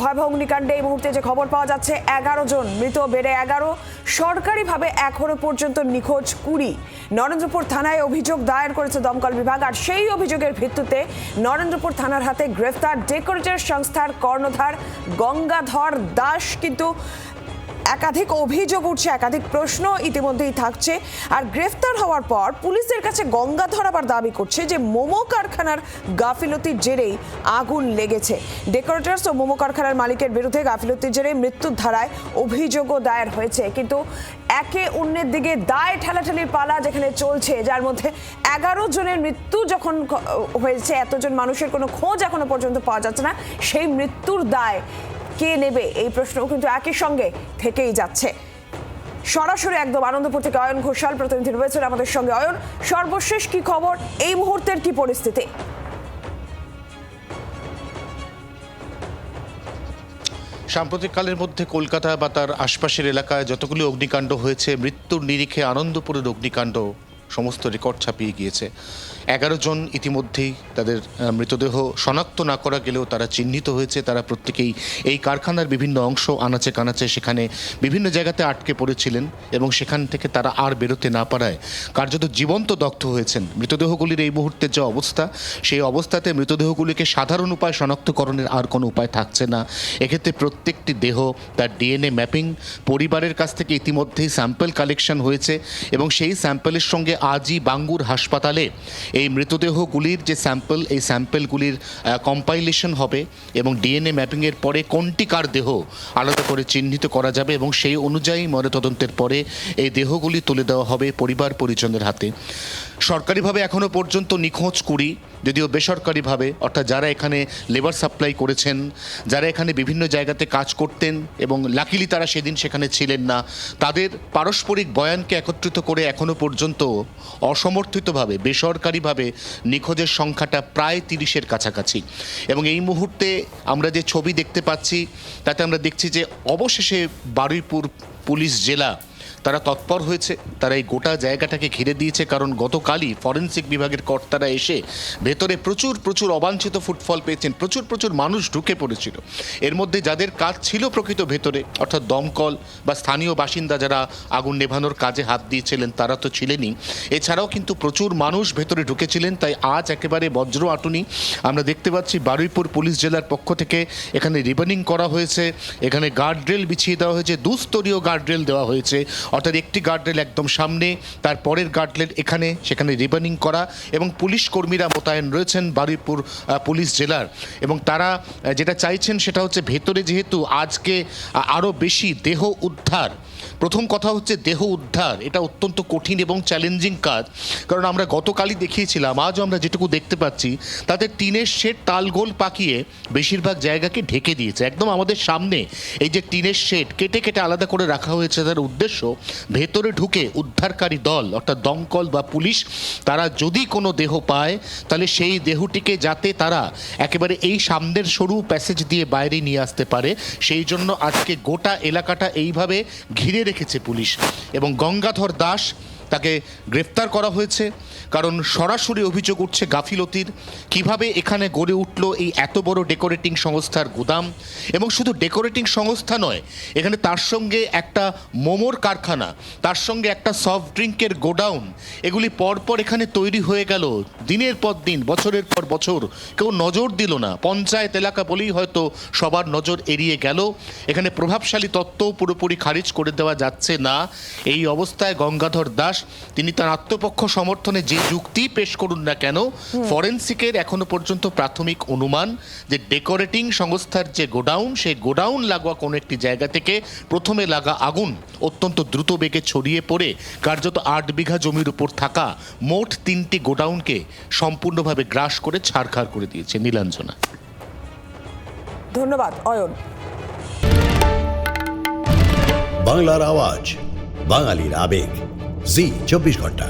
ভয়াবহ অগ্নিকাণ্ডে এই মুহূর্তে যে খবর পাওয়া যাচ্ছে 11 জন মৃত বেড়ে 11, সরকারিভাবে এখনো পর্যন্ত নিখোঁজ 20। নরেন্দ্রপুর থানায় অভিযোগ দায়ের করেছে দমকল বিভাগ, আর সেই অভিযোগের ভিত্তিতে নরেন্দ্রপুর থানার হাতে গ্রেফতার ডেকোরেটর সংস্থার কর্ণধার গঙ্গাধর দাস। কিন্তু একাধিক অভিযোগ উঠছে, একাধিক প্রশ্ন ইতিমধ্যেই থাকছে। আর গ্রেফতার হওয়ার পর পুলিশের কাছে গঙ্গাধর আবার দাবি করছে যে মোমো কারখানার গাফিলতির জেরেই আগুন লেগেছে। ডেকোরেটরস ও মোমো কারখানার মালিকের বিরুদ্ধে গাফিলতির জেরে মৃত্যুর ধারায় অভিযোগও দায়ের হয়েছে। কিন্তু একে অন্যের দিকে দায় ঠেলাঠেলির পালা যেখানে চলছে, যার মধ্যে 11 জনের মৃত্যু যখন হয়েছে, এতজন মানুষের কোনো খোঁজ এখনো পর্যন্ত পাওয়া যাচ্ছে না, সেই মৃত্যুর দায় কে নেবে এই প্রশ্নও কিন্তু একই সঙ্গে থেকেই যাচ্ছে। সরাসরি একদম আনন্দপুর থেকে অয়ন ঘোষাল প্রতিনিধি রয়েছেন আমাদের সঙ্গে। অয়ন, সর্বশেষ কি খবর, এই মুহূর্তের কি পরিস্থিতি? সাম্প্রতিককালের মধ্যে কলকাতা বা তার আশপাশের এলাকায় যতগুলি অগ্নিকাণ্ড হয়েছে, মৃত্যুর নিরিখে আনন্দপুরের অগ্নিকাণ্ড সমস্ত রেকর্ড ছাপিয়ে গিয়েছে। 11 জন ইতিমধ্যেই তাদের মৃতদেহ শনাক্ত না করা গেলেও তারা চিহ্নিত হয়েছে। তারা প্রত্যেকেই এই কারখানার বিভিন্ন অংশ আনাচে কানাচে সেখানে বিভিন্ন জায়গাতে আটকে পড়েছিলেন এবং সেখান থেকে তারা আর বেরোতে না পারায় কার্যত জীবন্ত দগ্ধ হয়েছেন। মৃতদেহগুলির এই মুহূর্তের যে অবস্থা, সেই অবস্থাতে মৃতদেহগুলিকে সাধারণ উপায় শনাক্তকরণের আর কোনো উপায় থাকছে না। এক্ষেত্রে প্রত্যেকটি দেহ তার ডিএনএ ম্যাপিং, পরিবারের কাছ থেকে ইতিমধ্যেই স্যাম্পল কালেকশন হয়েছে এবং সেই স্যাম্পলের সঙ্গে আজই বাঙ্গুর হাসপাতালে এই মৃতদেহগুলির যে স্যাম্পল, এই স্যাম্পলগুলির কম্পাইলেশন হবে এবং ডিএনএ ম্যাপিংয়ের পরে কোনটি কার দেহ আলাদা করে চিহ্নিত করা যাবে এবং সেই অনুযায়ী ময়নাতদন্তের পরে এই দেহগুলি তুলে দেওয়া হবে পরিবার পরিজনের হাতে। সরকারিভাবে এখনও পর্যন্ত নিখোঁজ 20, যদিও বেসরকারিভাবে অর্থাৎ যারা এখানে লেবার সাপ্লাই করেছেন, যারা এখানে বিভিন্ন জায়গাতে কাজ করতেন এবং লাকিলি তারা সেদিন সেখানে ছিলেন না, তাদের পারস্পরিক বয়ানকে একত্রিত করে এখনও পর্যন্ত অসমর্থিতভাবে বেসরকারিভাবে নিখোঁজের সংখ্যাটা প্রায় 30-এর কাছাকাছি। এবং এই মুহূর্তে আমরা যে ছবি দেখতে পাচ্ছি তাতে আমরা দেখছি যে অবশেষে বারুইপুর পুলিশ জেলা তারা তৎপর হয়েছে। তারা এই গোটা জায়গাটাকে ঘিরে দিয়েছে, কারণ গতকালই ফরেনসিক বিভাগের কর্তারা এসে ভেতরে প্রচুর অবাঞ্ছিত ফুটফল পেয়েছেন। প্রচুর মানুষ ঢুকে পড়েছিল। এর মধ্যে যাদের কাজ ছিল প্রকৃত ভেতরে, অর্থাৎ দমকল বা স্থানীয় বাসিন্দা যারা আগুন নেভানোর কাজে হাত দিয়েছিলেন তারা তো ছিলেনই, এছাড়াও কিন্তু প্রচুর মানুষ ভেতরে ঢুকেছিলেন। তাই আজ একেবারে বজ্র আটুনি আমরা দেখতে পাচ্ছি। বারুইপুর পুলিশ জেলার পক্ষ থেকে এখানে রিবনিং করা হয়েছে, এখানে গার্ডরেল বিছিয়ে দেওয়া হয়েছে, দুস্তরীয় গার্ডরেল দেওয়া হয়েছে। অর্থাৎ একটি গার্ডরেল একদম সামনে, তার পরের গার্ডরেল এখানে, সেখানে রিবনিং করা এবং পুলিশ কর্মীরা মোতায়েন রয়েছেন বারুইপুর পুলিশ জেলার। এবং তারা যেটা চাইছেন সেটা হচ্ছে ভেতরে যেহেতু আজকে আরও বেশি দেহ উদ্ধার, প্রথম কথা হচ্ছে দেহ উদ্ধার এটা অত্যন্ত কঠিন এবং চ্যালেঞ্জিং কাজ। কারণ আমরা গতকালই দেখিয়েছিলাম, আজও আমরা যেটুকু দেখতে পাচ্ছি তাতে টিনের শেড তালগোল পাকিয়ে বেশিরভাগ জায়গাকে ঢেকে দিয়েছে। একদম আমাদের সামনে এই যে টিনের শেড কেটে আলাদা করে রাখা হয়েছে, তার উদ্দেশ্য ভেতরে ঢুকে উদ্ধারকারী দল অর্থাৎ দমকল বা পুলিশ তারা যদি কোনো দেহ পায় তাহলে সেই দেহটিকে যাতে তারা একেবারে এই সামনের সরু প্যাসেজ দিয়ে বাইরে নিয়ে আসতে পারে, সেই জন্য আজকে গোটা এলাকাটা এইভাবে ঘিরে রেখেছে পুলিশ। এবং গঙ্গাধর দাস তাকে গ্রেফতার করা হয়েছে, কারণ সরাসরি অভিযোগ উঠছে গাফিলতির। কিভাবে এখানে গড়ে উঠলো এই এত বড় ডেকোরেটিং সংস্থার গুদাম, এবং শুধু ডেকোরেটিং সংস্থা নয়, এখানে তার সঙ্গে একটা মোমোর কারখানা, তার সঙ্গে একটা সফট ড্রিঙ্কের গোডাউন, এগুলি পরপর এখানে তৈরি হয়ে গেল দিনের পর দিন, বছরের পর বছর। কেউ নজর দিল না, পঞ্চায়েত এলাকা বলেই হয়তো সবার নজর এড়িয়ে গেল। এখানে প্রভাবশালী তত্ত্ব পুরোপুরি খারিজ করে দেওয়া যাচ্ছে না। এই অবস্থায় গঙ্গাধর দাস তিনি তার আত্মপক্ষ সমর্থনে যে যুক্তি পেশ করুন না কেন, ফরেনসিকের এখনো পর্যন্ত প্রাথমিক অনুমান যে ডেকোরেটিং সংস্থার যে গোডাউন, সেই গোডাউন লাগোয়া কোনো একটি জায়গা থেকে প্রথমে লাগা আগুন অত্যন্ত দ্রুত বেগে ছড়িয়ে পড়ে কার্যত 8 বিঘা জমির উপর থাকা মোট 3টি গোডাউনকে সম্পূর্ণভাবে গ্রাস করে ছারখার করে দিয়েছে। নীলাঞ্জনা, ধন্যবাদ অয়ন। বাংলার আওয়াজ, বাঙালির আবেগ, জি 24 ঘন্টা।